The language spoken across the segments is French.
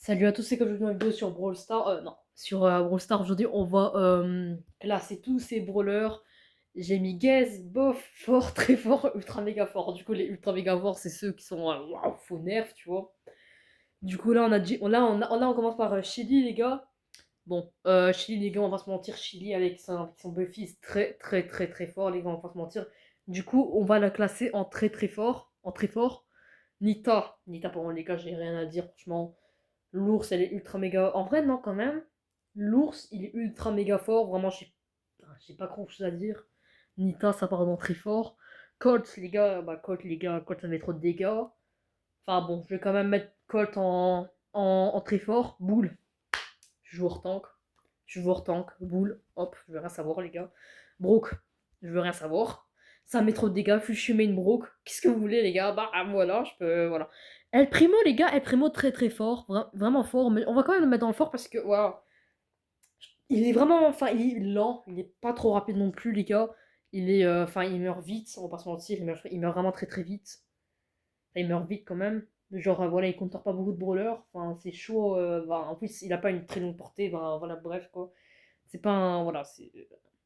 Salut à tous, c'est comme je fais une vidéo sur Brawl Stars. Non, sur Brawl Stars. Aujourd'hui, on va classer tous ces brawlers. J'ai mis Guess, bof, fort, très fort, ultra méga fort. Du coup, les ultra méga forts, c'est ceux qui sont waouh, faux nerfs, tu vois. Du coup, là, on commence par Chili, les gars. Bon, Chili, les gars, on va se mentir. Chili avec son Buffy, c'est très, très, très, très fort, les gars, on va pas se mentir. Du coup, on va la classer en très, très fort. En très fort. Nita, pour moi, les gars, j'ai rien à dire, franchement. L'ours, elle est ultra méga. En vrai, non, quand même. L'ours, il est ultra méga fort. Vraiment, j'ai pas grand chose à dire. Nita, ça part vraiment très fort. Colt, les gars, Colt, ça met trop de dégâts. Enfin bon, je vais quand même mettre Colt en très fort. Boule, joueur tank. Joueur tank. Boule, hop, je veux rien savoir, les gars. Brook, je veux rien savoir. Ça met trop de dégâts. Fuchsia main Brook. Qu'est-ce que vous voulez, les gars? Bah voilà, je peux. Voilà. El Primo, les gars, El Primo très très fort. Vraiment fort. Mais on va quand même le mettre dans le fort parce que, waouh. Il est vraiment. Enfin, il est lent. Il est pas trop rapide non plus, les gars. Il est. Enfin, il meurt vite, on va pas se mentir. Il meurt vraiment très très vite. Enfin, il meurt vite quand même. Genre, voilà, il compte pas beaucoup de brawlers. Enfin, c'est chaud. Bah, en plus, il a pas une très longue portée. Bah, voilà, bref, quoi. C'est pas un. Voilà, c'est.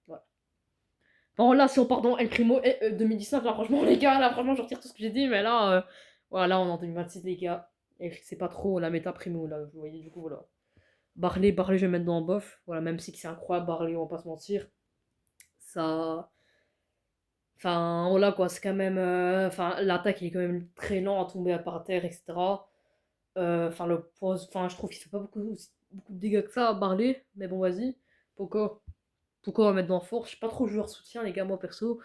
Voilà. Bon, là, si on part dans El Primo 2019, là, franchement, les gars, là, franchement, je retire tout ce que j'ai dit, mais là, voilà, on est en 2026, les gars. Et c'est pas trop la méta Primo, là, vous voyez, du coup, voilà. Barley, je vais mettre dans bof. Voilà, même si c'est incroyable, Barley, on va pas se mentir. Ça. Enfin, voilà, quoi, c'est quand même. Enfin, l'attaque, il est quand même très lent à tomber par terre, etc. Enfin, le pose. Enfin, je trouve qu'il fait pas beaucoup de dégâts que ça à Barley, mais bon, vas-y. Pourquoi on va mettre dans force? Je suis pas trop joueur soutien, les gars, moi, perso.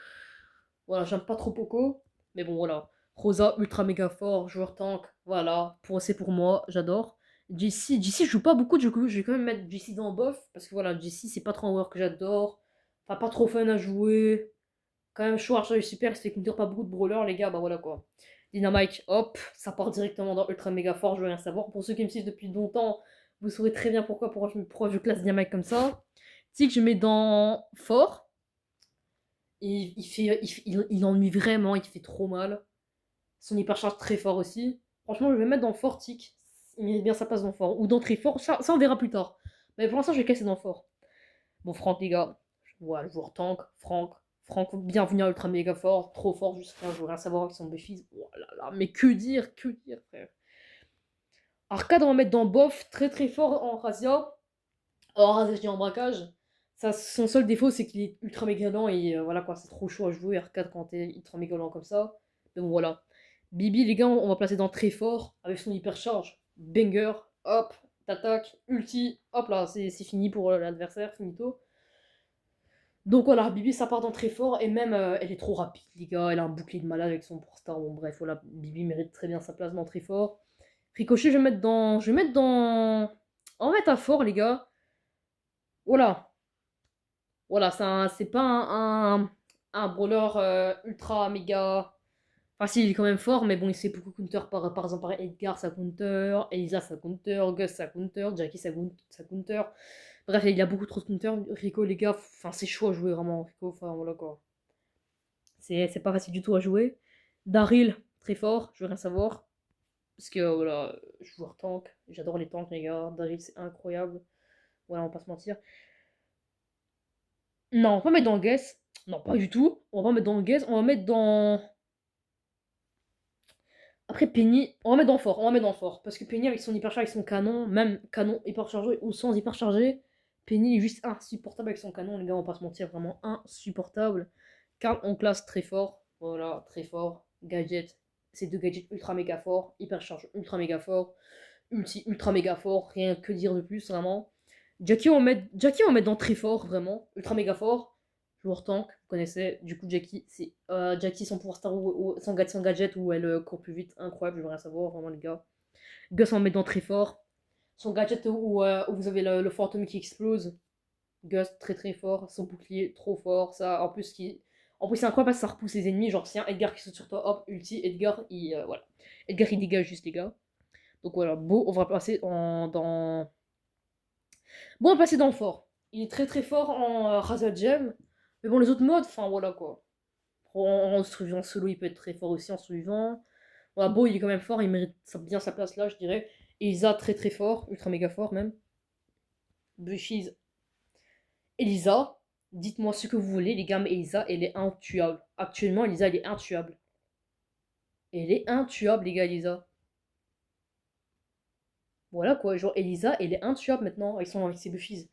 Voilà, j'aime pas trop Poco. Mais bon, voilà. Rosa, ultra méga fort, joueur tank. Voilà, c'est pour moi, j'adore. JC, je joue pas beaucoup, du coup, je vais quand même mettre JC dans bof. Parce que voilà, JC, c'est pas trop un joueur que j'adore. Enfin, pas trop fun à jouer. Quand même, chaud, archer super, il se fait counter pas beaucoup de brawlers, les gars, bah voilà quoi. Dynamite, hop, ça part directement dans ultra méga fort, je veux rien savoir. Pour ceux qui me suivent depuis longtemps, vous saurez très bien pourquoi je classe Dynamite comme ça. Tic, je mets dans fort. Et il ennuie vraiment, il fait trop mal. Son hypercharge très fort aussi. Franchement, je vais mettre dans fort tic. Il mérite bien sa place dans fort. Ou dans très fort, ça on verra plus tard. Mais pour l'instant, je vais casser dans fort. Bon, Franck, les gars. Voilà, le joueur tank. Franck, bienvenue à Ultra Méga Fort. Trop fort, juste frère. Je veux rien savoir avec son Buffy. Oh là là, mais que dire, frère. Arcade, on va mettre dans bof. Très très fort en Razia. Or, Razia, je dis en braquage. Ça, son seul défaut, c'est qu'il est ultra méga lent et voilà quoi, c'est trop chaud à jouer Arcade quand t'es ultra méga lent comme ça. Mais bon, voilà. Bibi, les gars, on va placer dans très fort avec son hypercharge. Banger, hop, t'attaques, ulti, hop là, c'est fini pour l'adversaire, finito. Donc voilà, Bibi ça part dans très fort et même elle est trop rapide, les gars. Elle a un bouclier de malade avec son Star. Bon, bref, voilà, Bibi mérite très bien sa place dans très fort. Ricochet, je vais mettre dans. Je vais mettre dans. En mettre à fort, les gars. Voilà. Voilà, c'est pas un brawler ultra méga. Enfin, si, il est quand même fort, mais bon, il sait beaucoup counter par exemple par Edgar, ça counter, Elisa, ça counter, Gus, ça counter, Jackie, ça counter. Bref, il a beaucoup trop de counter. Rico, les gars, enfin, c'est chaud à jouer vraiment. Rico, enfin, voilà quoi. C'est pas facile du tout à jouer. Daryl, très fort, je veux rien savoir. Parce que voilà, joueur tank, j'adore les tanks, les gars. Daryl, c'est incroyable. Voilà, on va pas se mentir. Non, on va pas mettre dans le guess. Non, pas du tout. On va pas mettre dans le guess, on va mettre dans. Après Penny, on va mettre dans fort, on va mettre dans fort. Parce que Penny avec son hypercharge, avec son canon, même canon hyperchargé ou sans hyperchargé, Penny est juste insupportable avec son canon, les gars, on va pas se mentir, vraiment insupportable. Car on classe très fort, voilà, très fort. Gadget, c'est deux gadgets ultra méga forts, hypercharge ultra méga fort, ulti ultra méga fort, rien que dire de plus, vraiment. Jackie, on va mettre dans très fort, vraiment, ultra méga fort. Joueur tank, vous connaissez. Du coup, Jackie, c'est Jackie, son pouvoir star ou son gadget où elle court plus vite. Incroyable, je veux rien savoir, vraiment, les gars. Gus, on met dans très fort. Son gadget où vous avez le fantôme qui explose. Gus, très très fort. Son bouclier, trop fort. Ça, en plus, c'est incroyable parce que ça repousse les ennemis. Genre, si un Edgar qui saute sur toi, hop, ulti, Edgar, voilà. Edgar, il dégage juste, les gars. Donc voilà, beau, on va passer dans. Bon, on va passer dans le fort. Il est très très fort en Razor Gem. Mais bon, les autres modes, enfin voilà quoi. En survivant solo, il peut être très fort aussi en survivant. Voilà, Beau, il est quand même fort, il mérite bien sa place là, je dirais. Elisa, très très fort, ultra méga fort même. Bushies, Elisa, dites-moi ce que vous voulez, les gars, mais Elisa, elle est intuable. Actuellement, Elisa, elle est intuable. Elle est intuable, les gars, Elisa. Voilà quoi, genre Elisa, elle est intuable maintenant avec ses Bushies.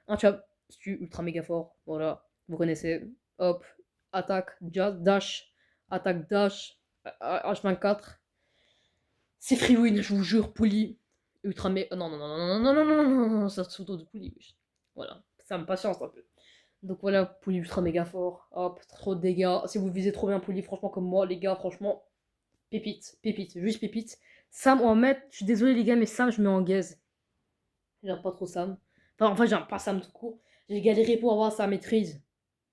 Intuable, tu ultra méga fort, voilà, vous connaissez. Hop, attaque, dash, attaque, dash, H24. C'est free win, je vous jure, Pouli. Ultra méga. Non, non, non, non, non, non, non, non, non, non, ça se de Pouli, wesh. Voilà, ça me patience un peu. Donc voilà, Pouli ultra méga fort. Hop, trop de dégâts. Si vous visez trop bien Pouli, franchement, comme moi, les gars, franchement, pépite, pépite, juste pépite. Sam, on va mettre, je suis désolé les gars, mais Sam, je mets en gaze. J'aime pas trop Sam. Enfin, j'aime pas Sam tout court. J'ai galéré pour avoir sa maîtrise.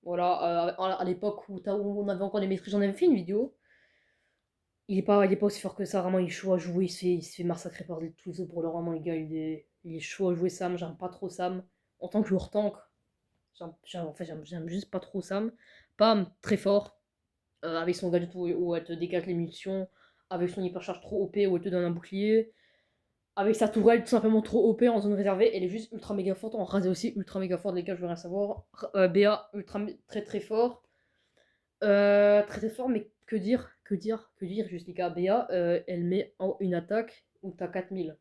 Voilà, à l'époque où on avait encore les maîtrises, j'en avais fait une vidéo. Il est pas aussi fort que ça, vraiment, il est chaud à jouer. Il se fait massacrer par tous les autres brawlers. Vraiment, les gars, il est chaud à jouer Sam. J'aime pas trop Sam. En tant que joueur tank, en fait, j'aime juste pas trop Sam. Pam, très fort. Avec son gadget où elle te dégage les munitions. Avec son hypercharge trop OP où elle te donne un bouclier. Avec sa tourelle tout simplement trop OP en zone réservée, elle est juste ultra méga forte. En rasé aussi ultra méga forte, les gars, je veux rien savoir. BA très très fort. Très très fort, mais que dire, juste les gars. BA, elle met en une attaque où t'as 4000.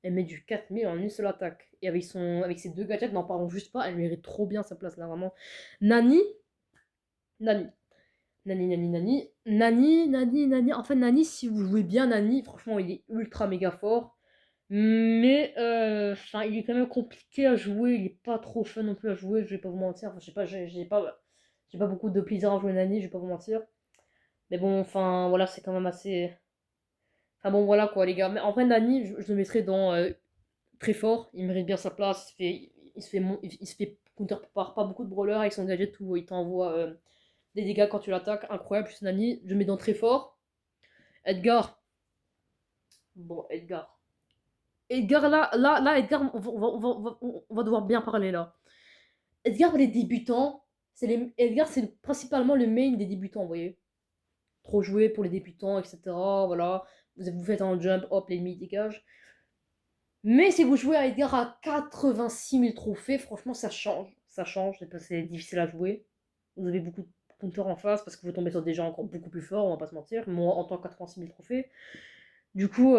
Elle met du 4000 en une seule attaque. Et avec ses deux gadgets, n'en parlons juste pas, elle mérite trop bien sa place là, vraiment. Nani, Nani, Nani, Nani, Nani, Nani, Nani, Nani. En fait, Nani, si vous jouez bien Nani, franchement, il est ultra méga fort. Mais enfin, il est quand même compliqué à jouer, il est pas trop fun non plus à jouer, je vais pas vous mentir. Enfin, j'ai pas beaucoup de plaisir à jouer Nani, je vais pas vous mentir. Mais bon, enfin voilà, c'est quand même assez. Enfin bon, voilà quoi, les gars. Mais en vrai, Nani, je le mettrais dans très fort, il mérite bien sa place. Il se fait counter par pas beaucoup de brawlers avec son gadget où il t'envoie des dégâts quand tu l'attaques, incroyable. Plus Nani, je le mets dans très fort. Edgar, bon, Edgar. Edgar, là, Edgar, on va devoir bien parler là. Edgar, les débutants, Edgar, c'est principalement le main des débutants, vous voyez. Trop joué pour les débutants, etc. Voilà. Vous faites un jump, hop, l'ennemi dégage. Mais si vous jouez à Edgar à 86 000 trophées, franchement, ça change. Ça change, c'est difficile à jouer. Vous avez beaucoup de counters en face parce que vous tombez sur des gens encore beaucoup plus forts, on va pas se mentir. Moi, en tant que 86 000 trophées. Du coup,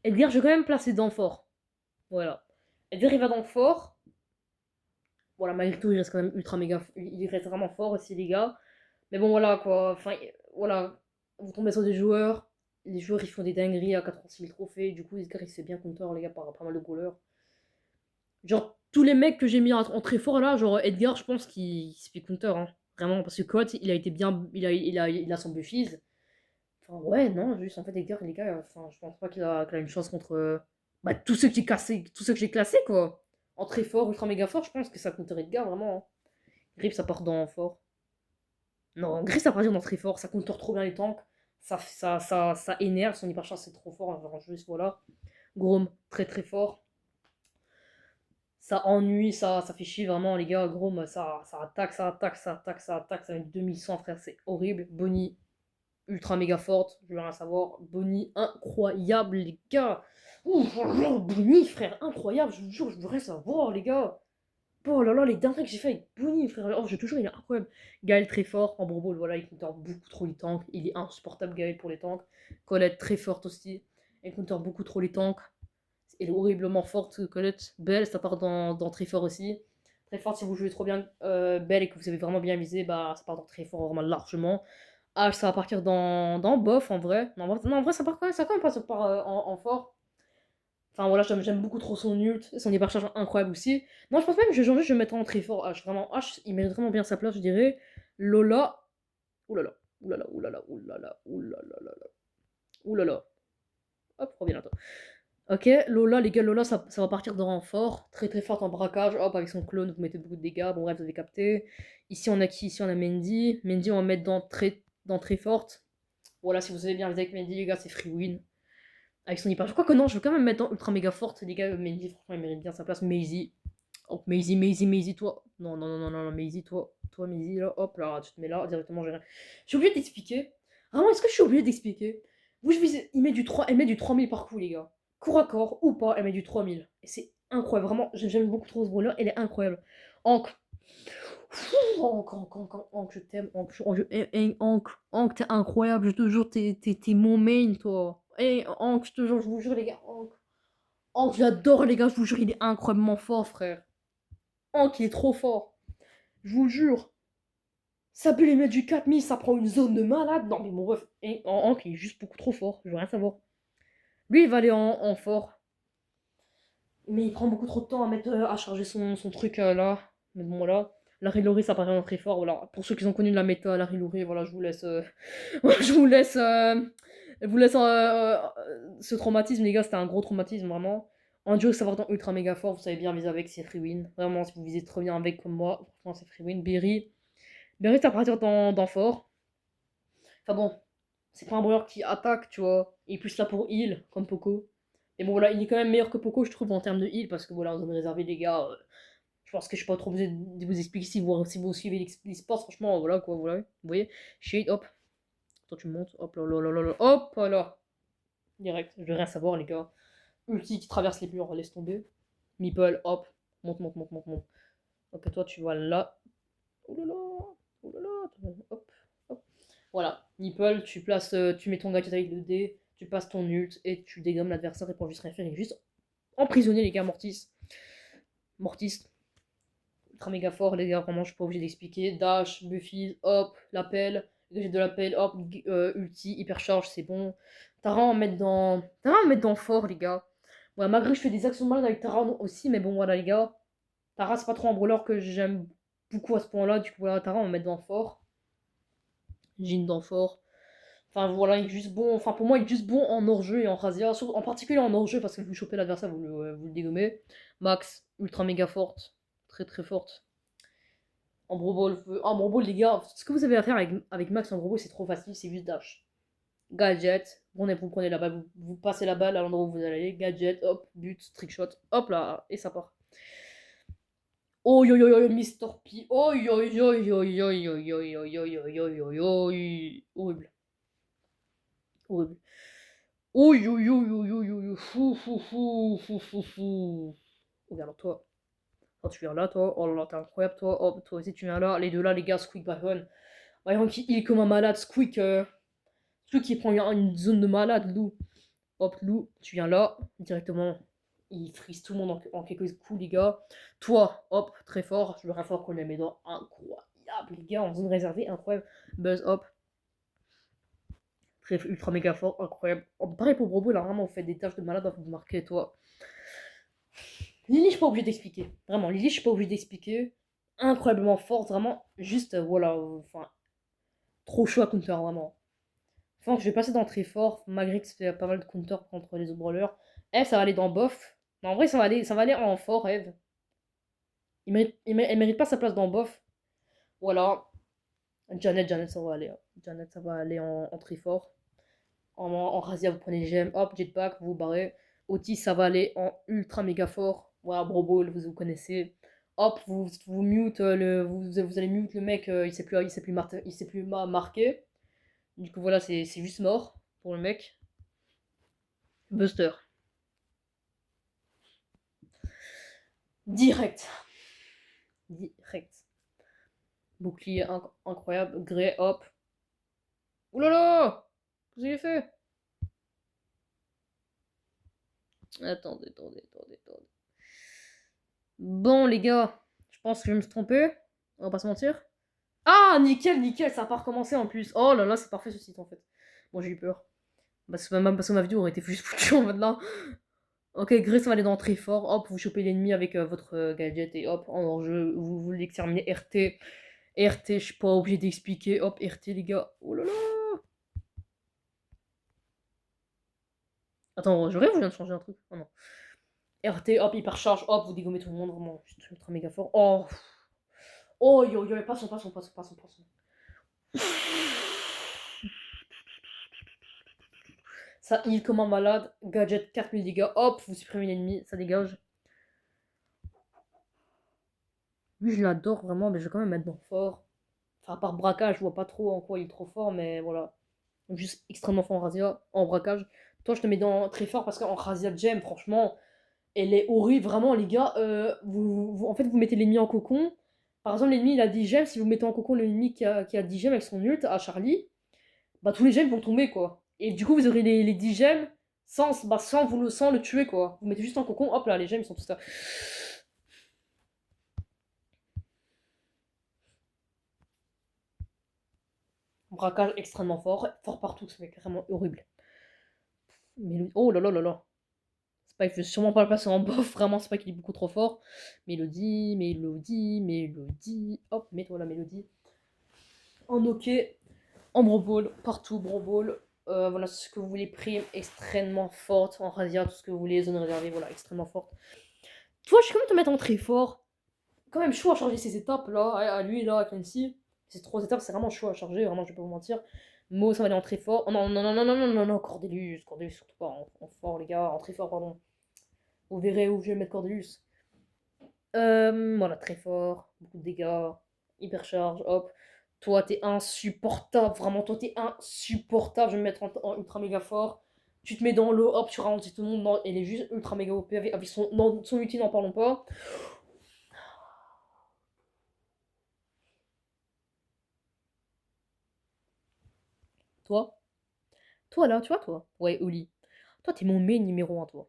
Edgar, je vais quand même placer dans fort. Voilà. Edgar, il va dans fort. Voilà, malgré tout, il reste quand même ultra méga. Il reste vraiment fort aussi, les gars. Mais bon, voilà quoi. Enfin, voilà. Vous tombez sur des joueurs. Les joueurs, ils font des dingueries à 86 000 trophées. Du coup, Edgar, il se fait bien counter, les gars, par pas mal de brawlers. Genre, tous les mecs que j'ai mis en très fort là, genre Edgar, je pense qu'il se fait counter. Hein. Vraiment, parce que Coat, il a été bien. Il a son Buffies. Enfin, ouais, non, juste en fait, Edgar, les gars, enfin, je pense pas qu'il a une chance contre bah, tous ceux que j'ai classés, quoi. En très fort, ultra méga fort, je pense que ça compte Edgar, vraiment. Hein. Grip, ça part dans fort. Non, Grip, ça part dans très fort, ça contourne trop bien les tanks. Ça énerve, son hypercharge, c'est trop fort. Genre, juste, voilà. Grom, très très fort. Ça ennuie, ça fait chier vraiment, les gars. Grom, ça attaque, ça attaque, ça attaque, ça attaque. Ça met 2100, frère, c'est horrible. Bonnie, ultra méga forte, je veux rien savoir. Bonnie, incroyable, les gars. Ouh, Bonnie, frère, incroyable, je vous jure, je voudrais savoir, les gars. Oh là là, les dingueries que j'ai fait avec Bonnie, frère. Oh, je te jure, il est incroyable. Gaël, très fort. En Bourbeau, voilà, il counter beaucoup trop les tanks. Il est insupportable, Gaël, pour les tanks. Colette, très forte aussi. Elle counter beaucoup trop les tanks. Elle est horriblement forte, Colette. Belle, ça part dans très fort aussi. Très forte, si vous jouez trop bien Belle et que vous avez vraiment bien misé, bah ça part dans très fort, vraiment largement. H, ça va partir dans bof en vrai. Non, en vrai, ça part quand même pas ça part en fort. Enfin voilà, j'aime beaucoup trop son ult, son hypercharge incroyable aussi. Non, je pense même que je vais mettre en très fort H. Vraiment, H, il mérite vraiment bien sa place, je dirais. Lola. Oulala, oulala, oulala, oulala, oulala, oulala. Hop, reviens là, toi. Ok, Lola, les gars, Lola, ça va partir dans fort. Très très forte en braquage. Hop, avec son clone, vous mettez beaucoup de dégâts. Bon, bref, vous avez capté. Ici, on a qui? Ici, on a Mendy. Mendy, on va mettre dans très forte. Voilà, si vous avez bien visé avec Mendy, les gars, c'est free win. Avec son hyper. Je crois que non, je veux quand même mettre dans ultra méga forte. Les gars, Mendy, franchement, il mérite bien sa place. Maisie, Hop, Maisie, toi. Non, non, non, non, non, non, Maisie, toi. Toi, Maisie, là, hop, là, tu te mets là, directement, j'ai rien. Je suis obligée d'expliquer. Vraiment, est-ce que je suis obligée d'expliquer? Vous, je vise, elle met du 3000 par coup, les gars. Cours à corps ou pas, elle met du 3000. Et c'est incroyable, vraiment, j'aime beaucoup trop ce brawler, elle est incroyable. Ankh. Ankh, je t'aime, Ankh, t'es incroyable, je te jure, t'es mon main, toi. Eh, Ankh, je te jure, je vous jure, les gars, Ankh, je l'adore, les gars, je vous jure, il est incroyablement fort, frère. Ankh, il est trop fort. Je vous jure. Ça peut les mettre du 4000, ça prend une zone de malade. Non, mais mon ref, Hank, il est juste beaucoup trop fort. Je veux rien savoir. Lui, il va aller en fort. Mais il prend beaucoup trop de temps à mettre à charger son truc là. Mais bon, voilà. Larry Laurie, ça paraît vraiment très fort. Voilà. Pour ceux qui ont connu la méta, Larry Laurie, voilà, je vous laisse. je vous laisse. Ce traumatisme, les gars, c'était un gros traumatisme, vraiment. En duo, savoir dans ultra méga fort, vous savez bien viser avec, c'est free win. Vraiment, si vous visez trop bien avec comme moi, franchement, c'est free win. Berry, à partir dans fort. Enfin bon, c'est pas un brawler qui attaque, tu vois. Il est plus là pour heal, comme Poco. Et bon, voilà, il est quand même meilleur que Poco, je trouve, en termes de heal, parce que voilà, en zone réservée, les gars, je pense que je suis pas trop obligé de vous expliquer si vous suivez l'e-sport, franchement, voilà, quoi, voilà. Vous voyez, shade, hop. Toi, tu montes, hop là, là, là, là, là, hop là. Direct, je veux rien savoir, les gars. Ulti qui traverse les murs, laisse tomber. Meeple, hop. Monte, monte, monte, monte, monte. Ok, toi, tu vas là. Oh là là, oh là là, hop, hop. Voilà, Nipple, tu mets ton gadget avec le dé, tu passes ton ult et tu dégommes l'adversaire et pour juste rien faire, il est juste emprisonné les gars, Mortis, ultra méga fort les gars, vraiment je suis pas obligé d'expliquer, dash, Buffy, hop, l'appel, gadget de l'appel, hop, ulti, hypercharge, c'est bon. Tara en mettre dans fort les gars. Ouais, malgré que je fais des actions de malade avec Tara aussi, mais bon voilà les gars, Tara c'est pas trop un brawler que j'aime beaucoup à ce point là, du coup voilà, Tara on va mettre dans fort. Jean Danfort. Enfin voilà, il est juste bon. Enfin pour moi, il est juste bon en hors-jeu et en razzia. En particulier en hors-jeu parce que vous chopez l'adversaire, vous le dégommez. Max, ultra méga forte. Très très forte. En Ball. En Ball, les gars, ce que vous avez à faire avec Max en Ball, c'est trop facile, c'est juste dash. Gadget, vous prenez la balle, vous passez la balle à l'endroit où vous allez aller. Gadget, hop, but, trickshot, hop là, et ça part. Oh yo yo yo, Mr. P. Oh yo yo yo yo yo yo yo yo yo yo yo yo. Horrible. Horrible. Oh yo yo yo yo yo yo. Fou fou fou fou fou fou. Regarde toi. Quand tu viens là, toi. Oh là là, t'es incroyable, toi. Oh, toi aussi, tu viens là. Les deux là, les gars, Squeak Baron. Voyons qui heal comme un malade. Squeak. Squeak qui prend une zone de malade, Lou. Hop, Lou, tu viens là. Directement. Il frise tout le monde en quelques coups, les gars. Toi, hop, très fort. Je le rien fort qu'on les met dans. Incroyable, les gars, en zone réservée. Incroyable. Buzz, hop. Très ultra méga fort. Incroyable. Oh, pareil pour Brobo, là, vraiment, on fait des tâches de malade à vous marquer, toi. Lily, je suis pas obligé d'expliquer. Vraiment, Lily, je suis pas obligé d'expliquer. Incroyablement forte, vraiment. Juste, voilà. Enfin, trop chaud à counter, vraiment. Enfin, je vais passer dans très fort, malgré que c'est pas mal de counter contre les autres brawlers. Eve, ça va aller dans bof. Non, en vrai, ça va aller en fort, Eve. Elle mérite pas sa place dans bof. Voilà. Janet, ça va aller. Janet, ça va aller en très fort. En Razia, vous prenez les gemmes. Hop, jetpack, vous vous barrez. Otis, ça va aller en ultra méga fort. Voilà, Broball, vous connaissez. Hop, vous mute vous allez mute le mec, il sait plus marquer. Du coup, voilà, c'est juste mort pour le mec. Buster. Direct. Direct. Bouclier incroyable. Grey, hop. Oulala! Qu'est-ce que j'ai fait? Attendez. Bon, les gars, je pense que je vais me tromper. On va pas se mentir. Ah, nickel, ça a pas recommencé en plus. Oh là là, c'est parfait ce site en fait. Bon, j'ai eu peur. Parce que ma vidéo aurait été juste foutue en mode là. Ok, Grace va aller dans très fort. Hop, vous chopez l'ennemi avec votre gadget et hop, en jeu, vous l'exterminez. RT. RT, je suis pas obligé d'expliquer. Hop, RT, les gars. Oh là là. Attends, je rêve ou je viens de changer un truc? Oh non. RT, hop, hyper charge. Hop, vous dégommez tout le monde. Vraiment, je suis ultra méga fort. Oh. Oh, yo, passons. Ça heal comme un malade. Gadget 4000 dégâts. Hop, vous supprimez l'ennemi. Ça dégage. Lui, je l'adore vraiment, mais je vais quand même mettre dans fort. Enfin, par braquage, je vois pas trop en quoi il est trop fort, mais voilà. Juste extrêmement fort en Razia, en braquage. Toi, je te mets dans très fort parce qu'en Razia Gem, franchement, elle est horrible. Vraiment, les gars, en fait, vous mettez l'ennemi en cocon. Par exemple, l'ennemi, il a 10 gemmes. Si vous mettez en cocon l'ennemi qui a 10 gemmes avec son ult à Charlie, bah tous les gemmes vont tomber, quoi. Et du coup, vous aurez les 10 gemmes sans le tuer, quoi. Vous mettez juste en cocon, hop là, les gemmes, ils sont tous là. Braquage extrêmement fort. Fort partout, c'est carrément horrible. Oh là là là là. Spike, je vais sûrement pas le passer en bof, vraiment, Spike il est beaucoup trop fort. Mélodie, Mélodie, Mélodie. Hop, mets-toi la Mélodie. En ok, en Brawl, partout Brawl. Voilà, ce que vous voulez, prime extrêmement forte. En Razia, tout ce que vous voulez, zone réservée, voilà, extrêmement forte. Toi, je suis quand même te mettre en très fort. Quand même chaud à charger ces étapes là, à lui là, avec Nancy. Ces 3 étapes, c'est vraiment chaud à charger, vraiment, je vais pas vous mentir. Mo, ça va aller en très fort. Oh non, non, non, non, non, non, non, non, Cordelius, Cordelius, surtout pas en fort, les gars, en très fort, pardon. Vous verrez où je vais mettre Cordelius. Voilà, très fort, beaucoup de dégâts, hyper charge, hop. Toi, t'es insupportable, vraiment, toi, t'es insupportable. Je vais me mettre en ultra méga fort. Tu te mets dans l'eau, hop, tu ralentis tout le monde. Non, elle est juste ultra méga OP avec son ulti, n'en parlons pas. Toi, toi là, tu vois, toi. Ouais, Oli. Toi, t'es mon main numéro 1, toi.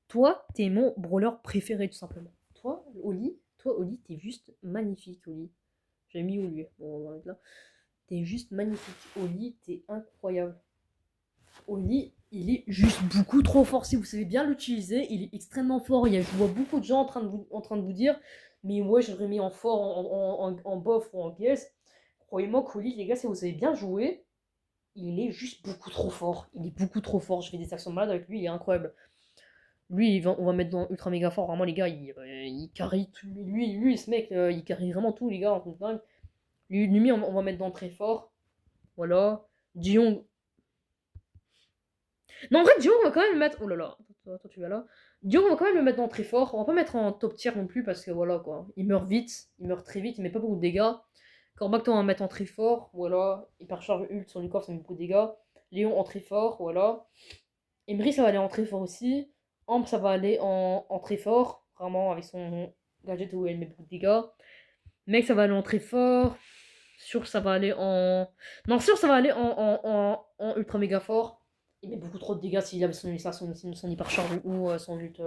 Toi, t'es mon brawler préféré, tout simplement. Toi, Oli, t'es juste magnifique, Oli. J'ai mis Oli. Bon, on va mettre là. T'es juste magnifique. Oli, t'es incroyable. Oli, il est juste beaucoup trop fort. Si vous savez bien l'utiliser, il est extrêmement fort. Je vois beaucoup de gens en train de vous dire, mais ouais, je l'aurais mis en fort, en bof ou en guess. Croyez-moi qu'Oli, les gars, si vous savez bien jouer, il est juste beaucoup trop fort. Il est beaucoup trop fort. Je fais des actions de malade avec lui, il est incroyable. Lui, on va mettre dans ultra méga fort. Vraiment, les gars, il carry tout. Lui, ce mec, il carry vraiment tout, les gars, en truc dingue. Lui, on va mettre dans très fort. Voilà. Dion. Non, en vrai, Dion, on va quand même le mettre. Oh là là. Toi, tu vas là. Dion, on va quand même le mettre dans très fort. On va pas mettre en top tier non plus parce que voilà, quoi. Il meurt vite. Il meurt très vite. Il met pas beaucoup de dégâts. Corbac, on va mettre en très fort. Voilà. Hypercharge ult sur Lucor, ça met beaucoup de dégâts. Léon en très fort. Voilà. Emery, ça va aller en très fort aussi. Amp, ça va aller en très fort. Vraiment, avec son gadget où elle met beaucoup de dégâts. Mec, ça va aller en très fort. Sûr, ça va aller en. Non, sûr, ça va aller en ultra méga fort. Il met beaucoup trop de dégâts s'il avait son hypercharge ou son ult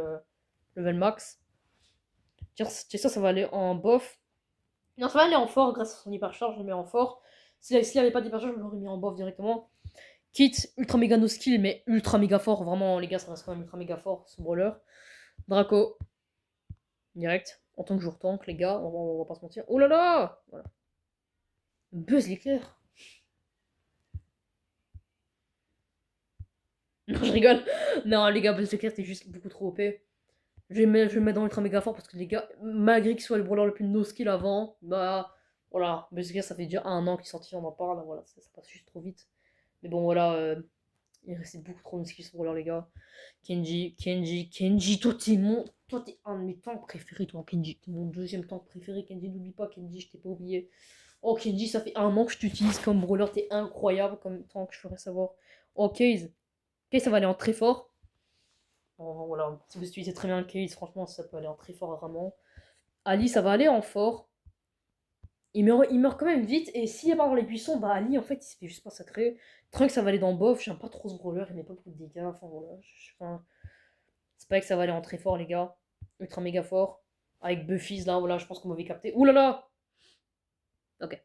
level max. Tiens, ça va aller en bof. Non, ça va aller en fort grâce à son hypercharge, je le mets en fort. S'il n'y avait pas d'hypercharge, je l'aurais mis en bof directement. Kit, ultra méga no skill, mais ultra méga fort. Vraiment, les gars, ça reste quand même ultra méga fort, ce brawler. Draco, direct. En tant que jour tank, les gars, on va pas se mentir. Oh là là, voilà. Buzz l'éclair. Non, je rigole. Non, les gars, Buzz l'éclair, c'est juste beaucoup trop OP. Je vais mettre dans ultra méga fort parce que les gars, malgré qu'il soit le brawler le plus no skill avant, bah voilà, Buzz l'éclair, ça fait déjà 1 an qu'il est sorti, on en parle, voilà, ça passe juste trop vite. Mais bon, voilà, il restait beaucoup trop de skills ce brawler, les gars. Kenji, toi, t'es un de mes tanks préférés, toi, Kenji. T'es mon deuxième tank préféré, Kenji. N'oublie pas, Kenji, je t'ai pas oublié. Oh, Kenji, ça fait 1 an que je t'utilise comme brawler. T'es incroyable comme tank, je ferais savoir. Oh, Case. Case, ça va aller en très fort. Oh, voilà, si vous utilisez très bien Case, franchement, ça peut aller en très fort, vraiment. Ali, ça va aller en fort. Il meurt quand même vite, et s'il est pas dans les buissons, bah Ali, en fait, il se fait juste pas sacré. Trunk, ça va aller dans bof, j'aime pas trop ce brawler, il met pas beaucoup de dégâts, enfin voilà. Enfin, c'est pas que ça va aller en très fort, les gars. Ultra méga fort. Avec Buffy's là, voilà, je pense qu'on m'avait capté. Ouh là là. Ok,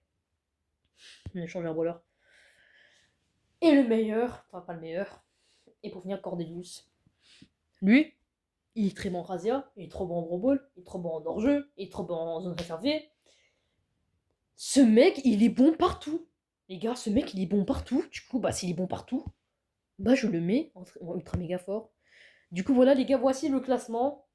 on a changé un brawler. Et le meilleur, enfin pas le meilleur, et pour finir, Cordelius. Lui, il est très bon en Razia, il est trop bon en Brawl, il est trop bon en hors-jeu, il est trop bon en zone réservée. Ce mec, il est bon partout. Les gars, ce mec, il est bon partout. Du coup, bah, s'il est bon partout, bah, je le mets en ultra méga fort. Du coup, voilà, les gars, voici le classement.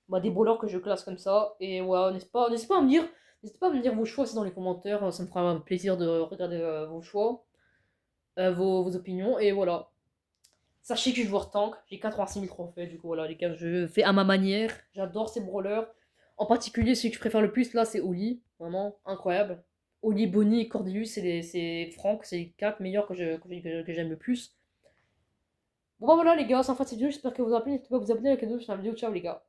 Bah, des brawlers que je classe comme ça. Et ouais, n'hésitez pas à me dire. N'hésitez pas à me dire vos choix aussi dans les commentaires. Ça me fera plaisir de regarder vos choix, vos opinions. Et voilà. Sachez que je joue tank. J'ai 86 000 trophées. Du coup, voilà, les gars, je fais à ma manière. J'adore ces brawlers. En particulier, celui que je préfère le plus là, c'est Oli. Vraiment incroyable. Oli, Bonnie et Cordelius, c'est Franck, c'est les 4 meilleurs que j'aime le plus. Bon bah voilà les gars, c'est en fin de cette vidéo, j'espère que vous avez plu, n'hésitez pas à vous abonner à la chaîne, ciao les gars.